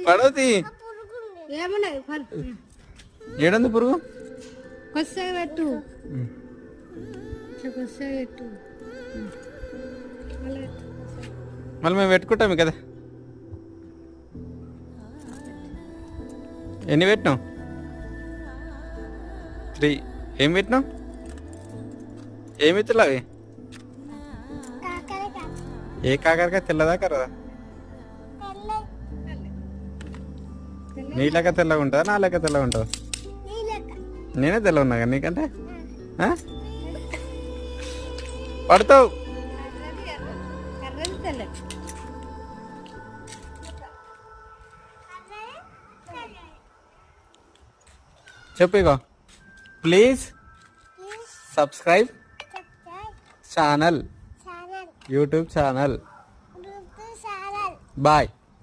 పడవతి ఏడంది పురుగు పెట్టు పెట్టు మళ్ళీ మేము పెట్టుకుంటాం కదా. ఎన్ని పెట్టినావు? 3. ఏం పెట్టినావు? ఏమి ఎత్తులు అవి? ఏ కాకరకాయ తెల్లదా కరదా? నీళ్ళక తెల్లగా ఉంటుందా నా లెక్క తెల్లగా ఉంటుందా? నేనే తెల్ల ఉన్నా కదా నీకంటే. పడతావు. చెప్పు ఇగో. Please subscribe channel, YouTube channel. Bye.